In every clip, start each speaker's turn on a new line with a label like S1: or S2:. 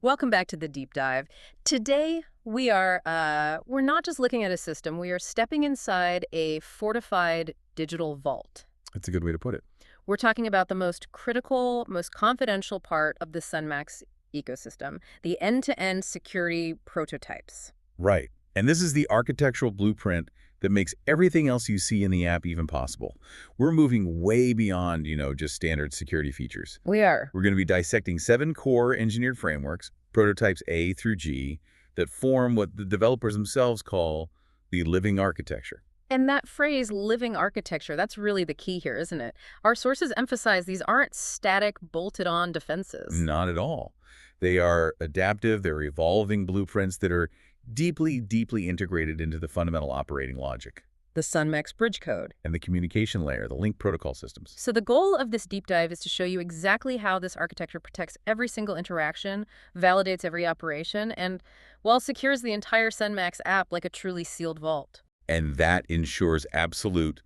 S1: Welcome back to the deep dive. Today we're not just looking at a system, we are stepping inside a fortified digital vault.
S2: That's a good way to put it.
S1: We're talking about the most critical, most confidential part of the Sunmax ecosystem, the end-to-end security prototypes.
S2: Right. And this is the architectural blueprint that makes everything else you see in the app even possible. We're moving way beyond, just standard security features.
S1: We are.
S2: We're going to be dissecting 7 core engineered frameworks, prototypes A through G, that form what the developers themselves call the living architecture.
S1: And that phrase, living architecture, that's really the key here, isn't it? Our sources emphasize these aren't static, bolted-on defenses.
S2: Not at all. They are adaptive, they're evolving blueprints that are deeply, deeply integrated into the fundamental operating logic.
S1: The Sunmax Bridgecode.
S2: And the communication layer, the link protocol systems.
S1: So the goal of this deep dive is to show you exactly how this architecture protects every single interaction, validates every operation, and, well, secures the entire Sunmax app like a truly sealed vault.
S2: And that ensures absolute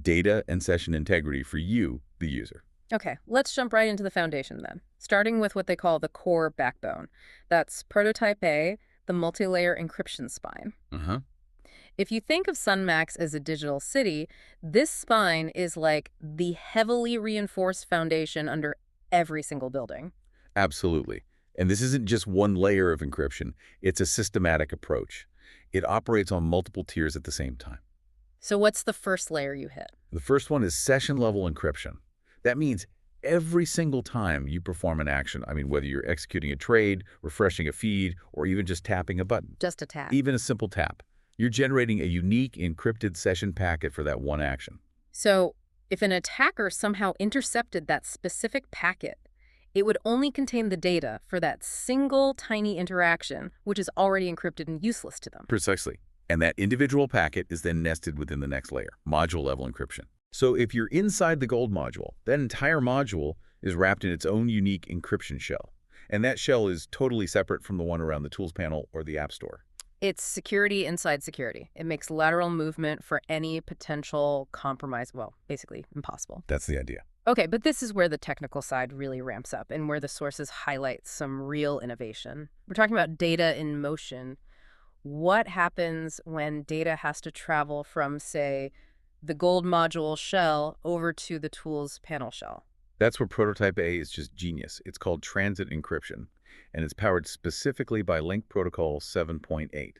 S2: data and session integrity for you, the user.
S1: Okay, let's jump right into the foundation then, starting with what they call the core backbone. That's prototype A, the multi-layer encryption spine. If you think of Sunmax as a digital city, this spine is like the heavily reinforced foundation under every single building.
S2: Absolutely. And this isn't just one layer of encryption. It's a systematic approach. It operates on multiple tiers at the same time.
S1: So what's the first layer you hit?
S2: The first one is session-level encryption. That means every single time you perform an action, whether you're executing a trade, refreshing a feed, or even just tapping a button.
S1: Just a tap.
S2: Even a simple tap. You're generating a unique encrypted session packet for that one action.
S1: So if an attacker somehow intercepted that specific packet, it would only contain the data for that single tiny interaction, which is already encrypted and useless to them.
S2: Precisely. And that individual packet is then nested within the next layer, module-level encryption. So if you're inside the gold module, that entire module is wrapped in its own unique encryption shell. And that shell is totally separate from the one around the tools panel or the app store.
S1: It's security inside security. It makes lateral movement for any potential compromise, well, basically impossible.
S2: That's the idea.
S1: Okay, but this is where the technical side really ramps up and where the sources highlight some real innovation. We're talking about data in motion. What happens when data has to travel from, say, the gold module shell over to the tools panel shell?
S2: That's where prototype A is just genius. It's called transit encryption, and it's powered specifically by LinkProtocol 7.8.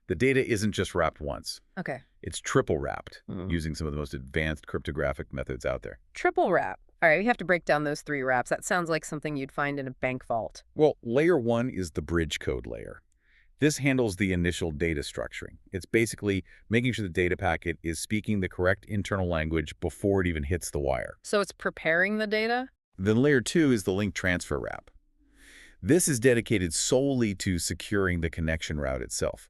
S2: The data isn't just wrapped once.
S1: Okay.
S2: It's triple wrapped, using some of the most advanced cryptographic methods out there.
S1: Triple wrap. All right, we have to break down those 3 wraps. That sounds like something you'd find in a bank vault.
S2: Well, layer 1 is the bridge code layer. This handles the initial data structuring. It's basically making sure the data packet is speaking the correct internal language before it even hits the wire.
S1: So it's preparing the data?
S2: Then layer 2 is the link transfer wrap. This is dedicated solely to securing the connection route itself.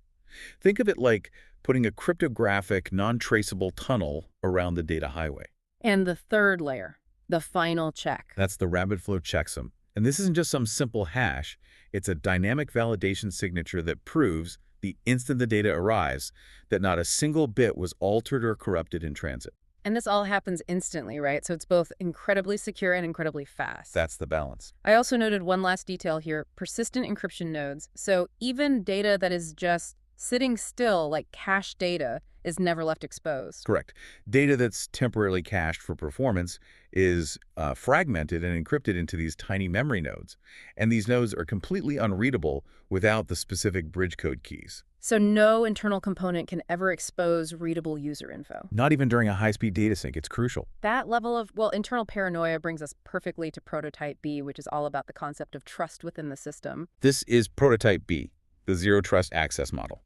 S2: Think of it like putting a cryptographic, non-traceable tunnel around the data highway.
S1: And the third layer, the final check.
S2: That's the rapid flow checksum. And this isn't just some simple hash. It's a dynamic validation signature that proves, the instant the data arrives, that not a single bit was altered or corrupted in transit.
S1: And this all happens instantly, right? So it's both incredibly secure and incredibly fast.
S2: That's the balance.
S1: I also noted one last detail here, persistent encryption nodes. So even data that is just sitting still, like cached data, is never left exposed.
S2: Correct. Data that's temporarily cached for performance is fragmented and encrypted into these tiny memory nodes. And these nodes are completely unreadable without the specific bridge code keys.
S1: So no internal component can ever expose readable user info.
S2: Not even during a high-speed data sync. It's crucial.
S1: That level of, well, internal paranoia brings us perfectly to prototype B, which is all about the concept of trust within the system.
S2: This is prototype B, the zero trust access model.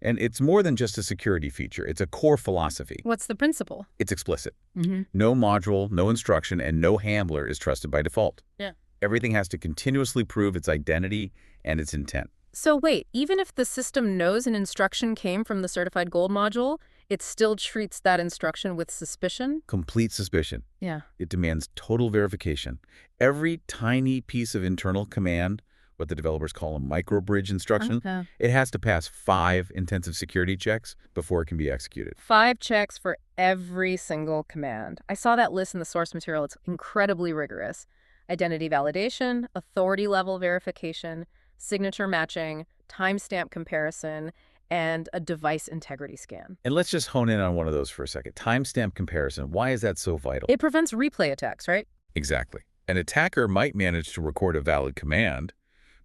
S2: And it's more than just a security feature. It's a core philosophy.
S1: What's the principle?
S2: It's explicit. No module, no instruction, and no handler is trusted by default.
S1: Yeah.
S2: Everything has to continuously prove its identity and its intent.
S1: So wait, even if the system knows an instruction came from the certified gold module, it still treats that instruction with suspicion?
S2: Complete suspicion.
S1: Yeah.
S2: It demands total verification. Every tiny piece of internal command, what the developers call a micro-bridge instruction, it has to pass 5 intensive security checks before it can be executed.
S1: 5 checks for every single command. I saw that list in the source material. It's incredibly rigorous. Identity validation, authority level verification, signature matching, timestamp comparison, and a device integrity scan.
S2: And let's just hone in on one of those for a second. Timestamp comparison. Why is that so vital?
S1: It prevents replay attacks, right?
S2: Exactly. An attacker might manage to record a valid command,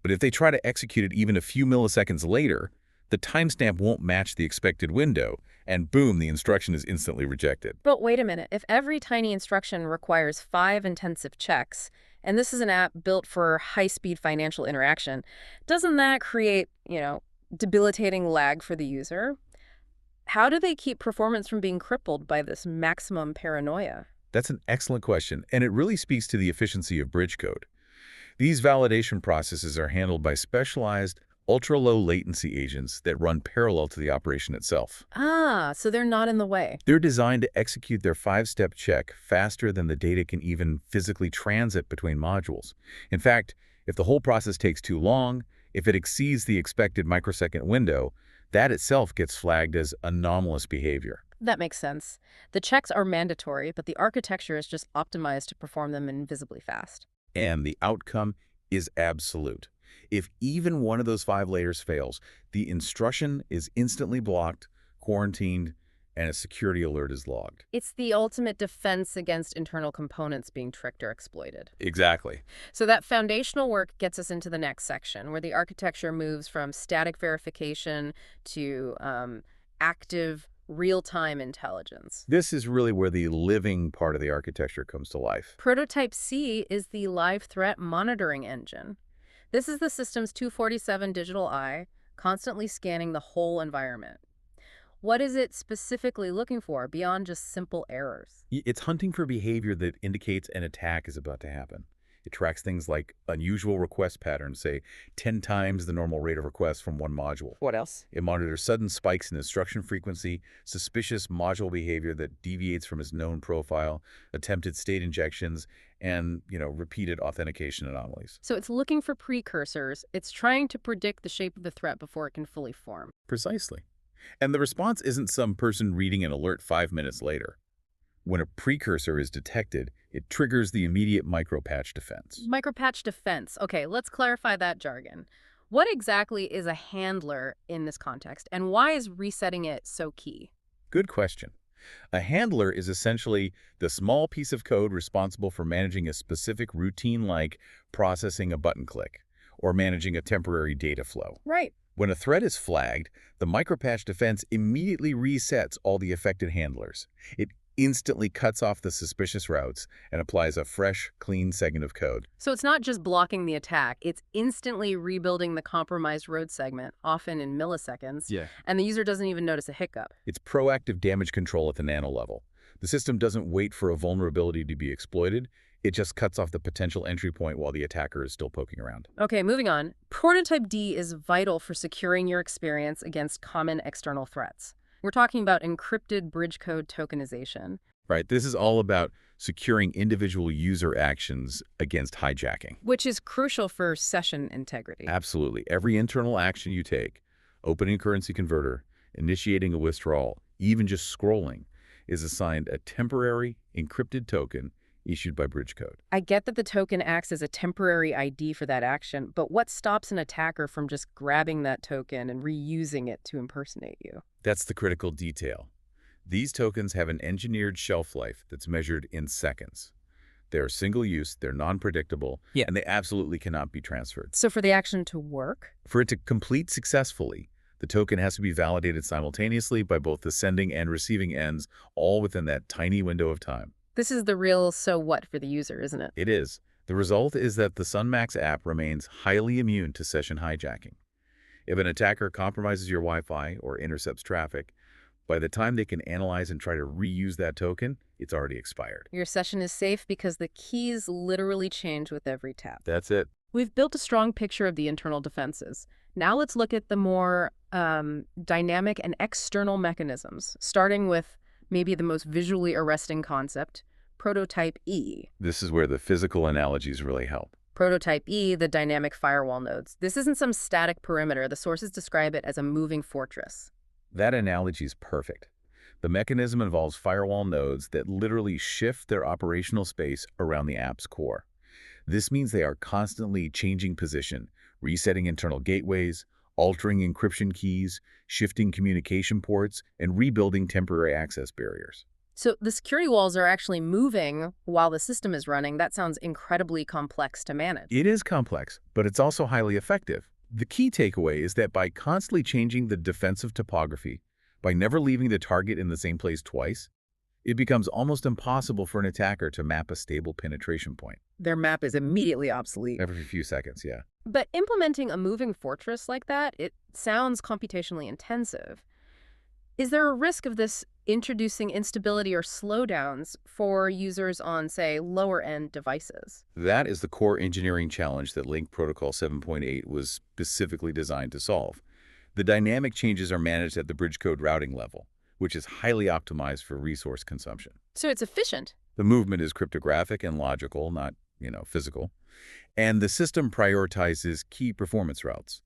S2: but if they try to execute it even a few milliseconds later, the timestamp won't match the expected window, and boom, the instruction is instantly rejected.
S1: But wait a minute. If every tiny instruction requires 5 intensive checks, and this is an app built for high-speed financial interaction, doesn't that create, debilitating lag for the user? How do they keep performance from being crippled by this maximum paranoia?
S2: That's an excellent question, and it really speaks to the efficiency of Bridgecode. These validation processes are handled by specialized, ultra-low latency agents that run parallel to the operation itself.
S1: Ah, so they're not in the way.
S2: They're designed to execute their 5-step check faster than the data can even physically transit between modules. In fact, if the whole process takes too long, if it exceeds the expected microsecond window, that itself gets flagged as anomalous behavior.
S1: That makes sense. The checks are mandatory, but the architecture is just optimized to perform them invisibly fast.
S2: And the outcome is absolute. If even one of those 5 layers fails, the instruction is instantly blocked, quarantined, and a security alert is logged.
S1: It's the ultimate defense against internal components being tricked or exploited.
S2: Exactly.
S1: So that foundational work gets us into the next section, where the architecture moves from static verification to active, real-time intelligence.
S2: This is really where the living part of the architecture comes to life.
S1: Prototype C is the live threat monitoring engine. This is the system's 247 digital eye, constantly scanning the whole environment. What is it specifically looking for beyond just simple errors?
S2: It's hunting for behavior that indicates an attack is about to happen. It tracks things like unusual request patterns, say 10 times the normal rate of requests from one module.
S1: What else?
S2: It monitors sudden spikes in instruction frequency, suspicious module behavior that deviates from its known profile, attempted state injections, and, repeated authentication anomalies.
S1: So it's looking for precursors. It's trying to predict the shape of the threat before it can fully form.
S2: Precisely. And the response isn't some person reading an alert 5 minutes later. When a precursor is detected, it triggers the immediate micropatch defense.
S1: Micropatch defense. Okay, let's clarify that jargon. What exactly is a handler in this context, and why is resetting it so key?
S2: Good question. A handler is essentially the small piece of code responsible for managing a specific routine like processing a button click or managing a temporary data flow.
S1: Right.
S2: When a threat is flagged, the micropatch defense immediately resets all the affected handlers. It instantly cuts off the suspicious routes and applies a fresh, clean segment of code.
S1: So it's not just blocking the attack, it's instantly rebuilding the compromised road segment, often in milliseconds, and the user doesn't even notice a hiccup.
S2: It's proactive damage control at the nano level. The system doesn't wait for a vulnerability to be exploited. It just cuts off the potential entry point while the attacker is still poking around.
S1: Okay, moving on. Prototype D is vital for securing your experience against common external threats. We're talking about encrypted bridge code tokenization.
S2: Right, this is all about securing individual user actions against hijacking.
S1: Which is crucial for session integrity.
S2: Absolutely. Every internal action you take, opening a currency converter, initiating a withdrawal, even just scrolling, is assigned a temporary encrypted token issued by Bridgecode.
S1: I get that the token acts as a temporary ID for that action, but what stops an attacker from just grabbing that token and reusing it to impersonate you?
S2: That's the critical detail. These tokens have an engineered shelf life that's measured in seconds. They're single-use, they're non-predictable, and they absolutely cannot be transferred.
S1: So for the action to work?
S2: For it to complete successfully, the token has to be validated simultaneously by both the sending and receiving ends, all within that tiny window of time.
S1: This is the real so what for the user, isn't it?
S2: It is. The result is that the Sunmax app remains highly immune to session hijacking. If an attacker compromises your Wi-Fi or intercepts traffic, by the time they can analyze and try to reuse that token, it's already expired.
S1: Your session is safe because the keys literally change with every tap.
S2: That's it.
S1: We've built a strong picture of the internal defenses. Now let's look at the more dynamic and external mechanisms, starting with maybe the most visually arresting concept, Prototype E.
S2: This is where the physical analogies really help.
S1: Prototype E, the dynamic firewall nodes. This isn't some static perimeter. The sources describe it as a moving fortress.
S2: That analogy is perfect. The mechanism involves firewall nodes that literally shift their operational space around the app's core. This means they are constantly changing position, resetting internal gateways, altering encryption keys, shifting communication ports, and rebuilding temporary access barriers.
S1: So the security walls are actually moving while the system is running. That sounds incredibly complex to manage.
S2: It is complex, but it's also highly effective. The key takeaway is that by constantly changing the defensive topography, by never leaving the target in the same place twice, it becomes almost impossible for an attacker to map a stable penetration point.
S1: Their map is immediately obsolete.
S2: Every few seconds, yeah.
S1: But implementing a moving fortress like that, it sounds computationally intensive. Is there a risk of this introducing instability or slowdowns for users on, say, lower-end devices?
S2: That is the core engineering challenge that Link Protocol 7.8 was specifically designed to solve. The dynamic changes are managed at the bridge code routing level, which is highly optimized for resource consumption.
S1: So it's efficient.
S2: The movement is cryptographic and logical, not, physical. And the system prioritizes key performance routes.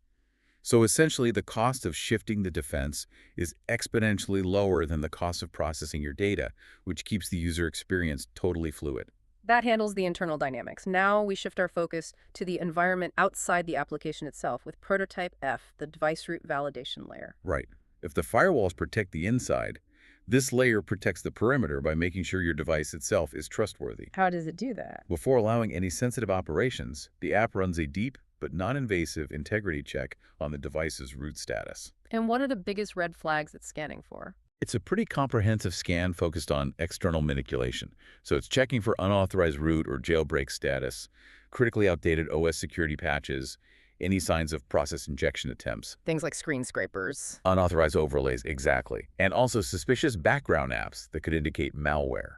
S2: So essentially, the cost of shifting the defense is exponentially lower than the cost of processing your data, which keeps the user experience totally fluid.
S1: That handles the internal dynamics. Now we shift our focus to the environment outside the application itself with prototype F, the device root validation layer.
S2: Right. If the firewalls protect the inside, this layer protects the perimeter by making sure your device itself is trustworthy.
S1: How does it do that?
S2: Before allowing any sensitive operations, the app runs a deep but non-invasive integrity check on the device's root status.
S1: And what are the biggest red flags it's scanning for?
S2: It's a pretty comprehensive scan focused on external manipulation. So it's checking for unauthorized root or jailbreak status, critically outdated OS security patches, any signs of process injection attempts.
S1: Things like screen scrapers.
S2: Unauthorized overlays, exactly. And also suspicious background apps that could indicate malware.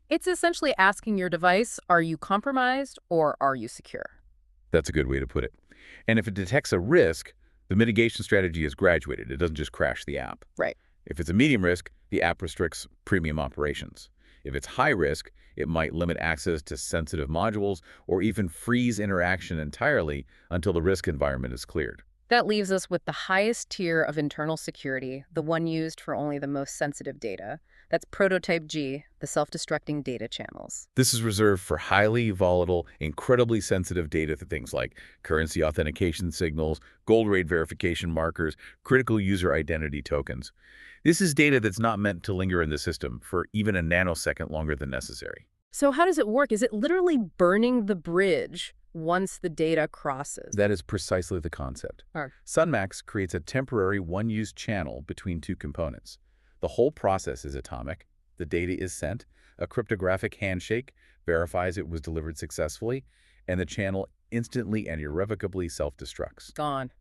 S1: It's essentially asking your device, are you compromised or are you secure?
S2: That's a good way to put it. And if it detects a risk, the mitigation strategy is graduated. It doesn't just crash the app.
S1: Right.
S2: If it's a medium risk, the app restricts premium operations. If it's high risk, it might limit access to sensitive modules or even freeze interaction entirely until the risk environment is cleared.
S1: That leaves us with the highest tier of internal security, the one used for only the most sensitive data. That's prototype G, the self-destructing data channels.
S2: This is reserved for highly volatile, incredibly sensitive data, things like currency authentication signals, gold rate verification markers, critical user identity tokens. This is data that's not meant to linger in the system for even a nanosecond longer than necessary.
S1: So how does it work? Is it literally burning the bridge once the data crosses?
S2: That is precisely the concept. Sunmax creates a temporary one-use channel between two components. The whole process is atomic. The data is sent. A cryptographic handshake verifies it was delivered successfully, and the channel instantly and irrevocably self-destructs.
S1: Gone.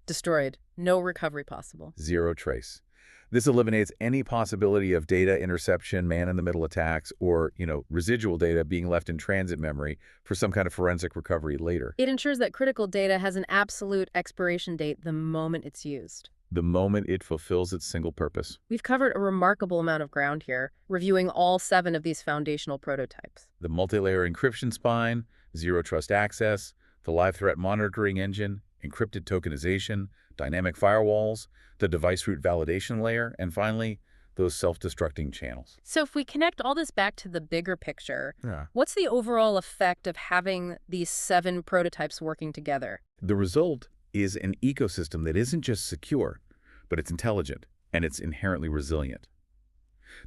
S1: Destroyed. No recovery possible.
S2: Zero trace. This eliminates any possibility of data interception, man-in-the-middle attacks, or, residual data being left in transit memory for some kind of forensic recovery later.
S1: It ensures that critical data has an absolute expiration date the moment it's used.
S2: The moment it fulfills its single purpose.
S1: We've covered a remarkable amount of ground here, reviewing all 7 of these foundational prototypes.
S2: The multi-layer encryption spine, zero trust access, the live threat monitoring engine, encrypted tokenization, dynamic firewalls, the device root validation layer, and finally, those self-destructing channels.
S1: So if we connect all this back to the bigger picture,
S2: Yeah.
S1: what's the overall effect of having these 7 prototypes working together?
S2: The result is an ecosystem that isn't just secure, but it's intelligent, and it's inherently resilient.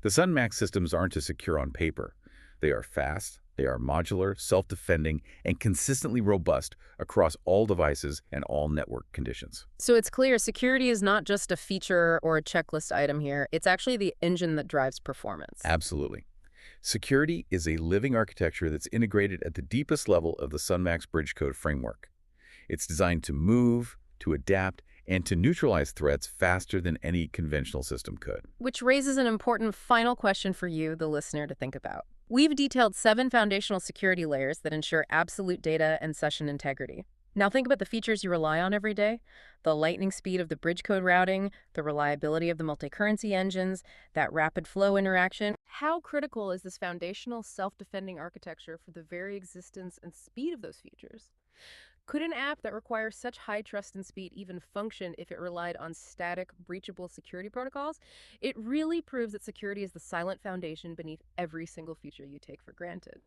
S2: The Sunmax systems aren't just secure on paper. They are fast, they are modular, self-defending, and consistently robust across all devices and all network conditions.
S1: So it's clear security is not just a feature or a checklist item here. It's actually the engine that drives performance.
S2: Absolutely. Security is a living architecture that's integrated at the deepest level of the Sunmax bridge code framework. It's designed to move, to adapt, and to neutralize threats faster than any conventional system could.
S1: Which raises an important final question for you, the listener, to think about. We've detailed 7 foundational security layers that ensure absolute data and session integrity. Now think about the features you rely on every day: the lightning speed of the bridge code routing, the reliability of the multi-currency engines, that rapid flow interaction. How critical is this foundational self-defending architecture for the very existence and speed of those features? Could an app that requires such high trust and speed even function if it relied on static, breachable security protocols? It really proves that security is the silent foundation beneath every single feature you take for granted.